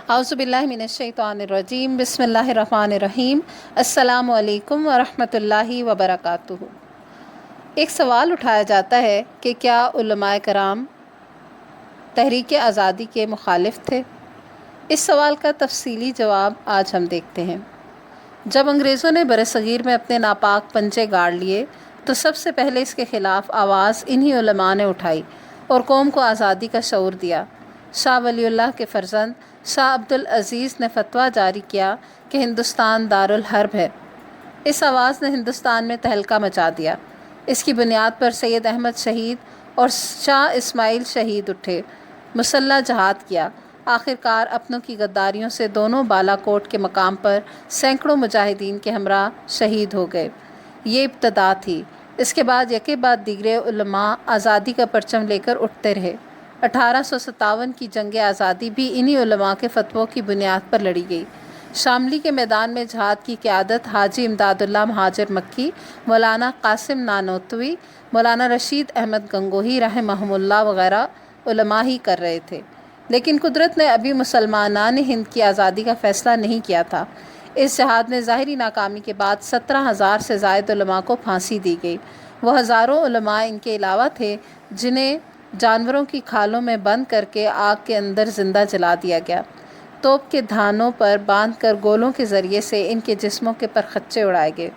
اعوذ باللہ من الشیطان الرجیم، بسم اللہ الرحمن الرحیم، السلام علیکم ورحمتہ اللہ وبرکاتہ۔ ایک سوال اٹھایا جاتا ہے کہ کیا علماء کرام تحریک آزادی کے مخالف تھے؟ اس سوال کا تفصیلی جواب آج ہم دیکھتے ہیں۔ جب انگریزوں نے برصغیر میں اپنے ناپاک پنجے گاڑ لیے تو سب سے پہلے اس کے خلاف آواز انہی علماء نے اٹھائی اور قوم کو آزادی کا شعور دیا۔ شاہ ولی اللہ کے فرزند شاہ عبد العزیز نے فتویٰ جاری کیا کہ ہندوستان دارالحرب ہے۔ اس آواز نے ہندوستان میں تہلکہ مچا دیا۔ اس کی بنیاد پر سید احمد شہید اور شاہ اسماعیل شہید اٹھے، مسلح جہاد کیا۔ آخرکار اپنوں کی غداریوں سے دونوں بالا کوٹ کے مقام پر سینکڑوں مجاہدین کے ہمراہ شہید ہو گئے۔ یہ ابتدا تھی۔ اس کے بعد یکے بعد دیگرے علماء آزادی کا پرچم لے کر اٹھتے رہے۔ 1857 کی جنگ آزادی بھی انہی علماء کے فتووں کی بنیاد پر لڑی گئی۔ شاملی کے میدان میں جہاد کی قیادت حاجی امداد اللہ مہاجر مکی، مولانا قاسم نانوتوی، مولانا رشید احمد گنگوہی رحمہم اللہ وغیرہ علماء ہی کر رہے تھے، لیکن قدرت نے ابھی مسلمانان ہند کی آزادی کا فیصلہ نہیں کیا تھا۔ اس جہاد میں ظاہری ناکامی کے بعد 17,000 سے زائد علماء کو پھانسی دی گئی۔ وہ ہزاروں علماء ان کے علاوہ تھے جنہیں جانوروں کی کھالوں میں بند کر کے آگ کے اندر زندہ جلا دیا گیا۔ توپ کے دھانوں پر باندھ کر گولوں کے ذریعے سے ان کے جسموں کے پرخچے اڑائے گئے۔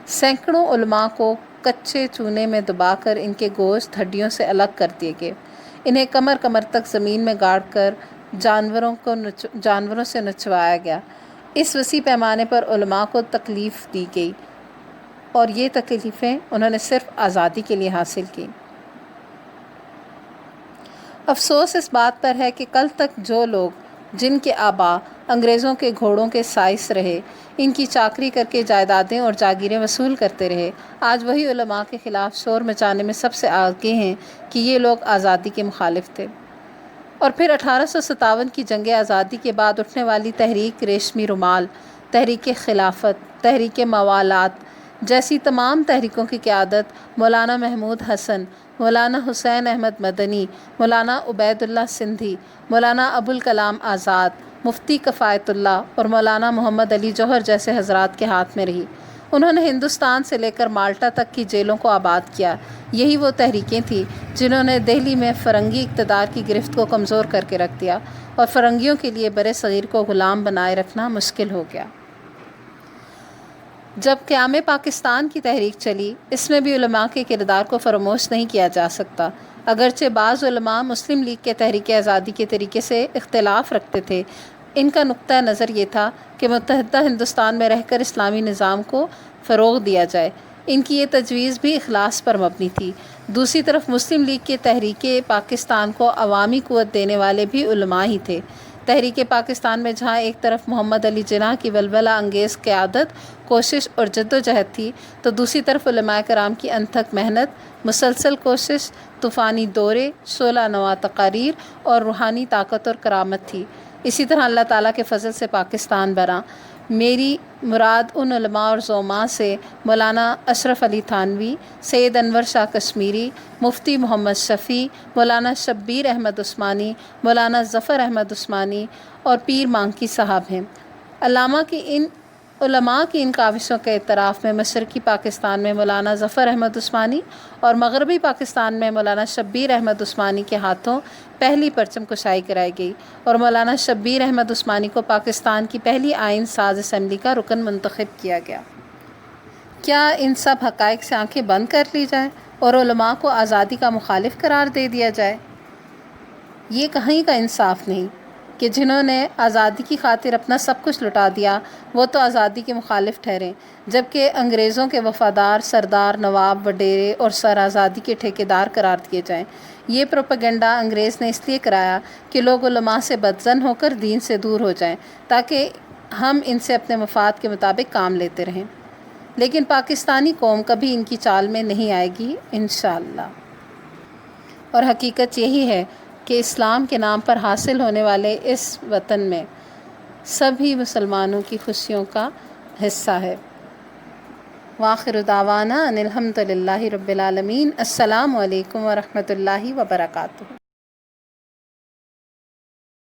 سینکڑوں علماء کو کچے چونے میں دبا کر ان کے گوشت ہڈیوں سے الگ کر دیے گئے۔ انہیں کمر کمر تک زمین میں گاڑ کر جانوروں سے نچوایا گیا۔ اس وسیع پیمانے پر علماء کو تکلیف دی گئی اور یہ تکلیفیں انہوں نے صرف آزادی کے لیے حاصل کی۔ افسوس اس بات پر ہے کہ کل تک جو لوگ جن کے آباء انگریزوں کے گھوڑوں کے سائس رہے، ان کی چاکری کر کے جائیدادیں اور جاگیریں وصول کرتے رہے، آج وہی علماء کے خلاف شور مچانے میں سب سے آگے ہیں کہ یہ لوگ آزادی کے مخالف تھے۔ اور پھر 1857 کی جنگ آزادی کے بعد اٹھنے والی تحریک ریشمی رومال، تحریک خلافت، تحریک موالات جیسی تمام تحریکوں کی قیادت مولانا محمود حسن، مولانا حسین احمد مدنی، مولانا عبید اللہ سندھی، مولانا ابوالکلام آزاد، مفتی کفایت اللہ اور مولانا محمد علی جوہر جیسے حضرات کے ہاتھ میں رہی۔ انہوں نے ہندوستان سے لے کر مالٹا تک کی جیلوں کو آباد کیا۔ یہی وہ تحریکیں تھیں جنہوں نے دہلی میں فرنگی اقتدار کی گرفت کو کمزور کر کے رکھ دیا اور فرنگیوں کے لیے برِ صغیر کو غلام بنائے رکھنا مشکل ہو گیا۔ جب قیام پاکستان کی تحریک چلی، اس میں بھی علماء کے کردار کو فراموش نہیں کیا جا سکتا۔ اگرچہ بعض علماء مسلم لیگ کے تحریک آزادی کے طریقے سے اختلاف رکھتے تھے، ان کا نقطہ نظر یہ تھا کہ متحدہ ہندوستان میں رہ کر اسلامی نظام کو فروغ دیا جائے۔ ان کی یہ تجویز بھی اخلاص پر مبنی تھی۔ دوسری طرف مسلم لیگ کے تحریک پاکستان کو عوامی قوت دینے والے بھی علماء ہی تھے۔ تحریک پاکستان میں جہاں ایک طرف محمد علی جناح کی ولولہ انگیز قیادت، کوشش اور جدوجہد تھی، تو دوسری طرف علماء کرام کی انتھک محنت، مسلسل کوشش، طوفانی دورے، شعلہ نوا تقاریر اور روحانی طاقت اور کرامت تھی۔ اسی طرح اللہ تعالیٰ کے فضل سے پاکستان بنا۔ میری مراد ان علماء اور زعماء سے مولانا اشرف علی تھانوی، سید انور شاہ کشمیری، مفتی محمد شفیع، مولانا شبیر احمد عثمانی، مولانا ظفر احمد عثمانی اور پیر مانکی صاحب ہیں۔ علماء کی ان کاوشوں کے اعتراف میں مشرقی پاکستان میں مولانا ظفر احمد عثمانی اور مغربی پاکستان میں مولانا شبیر احمد عثمانی کے ہاتھوں پہلی پرچم کشائی کرائی گئی اور مولانا شبیر احمد عثمانی کو پاکستان کی پہلی آئین ساز اسمبلی کا رکن منتخب کیا گیا۔ کیا ان سب حقائق سے آنکھیں بند کر لی جائیں اور علماء کو آزادی کا مخالف قرار دے دیا جائے؟ یہ کہیں کا انصاف نہیں کہ جنہوں نے آزادی کی خاطر اپنا سب کچھ لٹا دیا وہ تو آزادی کے مخالف ٹھہریں، جبکہ انگریزوں کے وفادار سردار، نواب، وڈیرے اور سر آزادی کے ٹھیکیدار قرار دیے جائیں۔ یہ پروپیگنڈا انگریز نے اس لیے کرایا کہ لوگ علماء سے بدظن ہو کر دین سے دور ہو جائیں تاکہ ہم ان سے اپنے مفاد کے مطابق کام لیتے رہیں، لیکن پاکستانی قوم کبھی ان کی چال میں نہیں آئے گی انشاءاللہ۔ اور حقیقت یہی ہے کہ اسلام کے نام پر حاصل ہونے والے اس وطن میں سبھی مسلمانوں کی خوشیوں کا حصہ ہے۔ وآخر دعوانا ان الحمد للہ رب العالمین۔ السلام علیکم ورحمتہ اللہ وبرکاتہ۔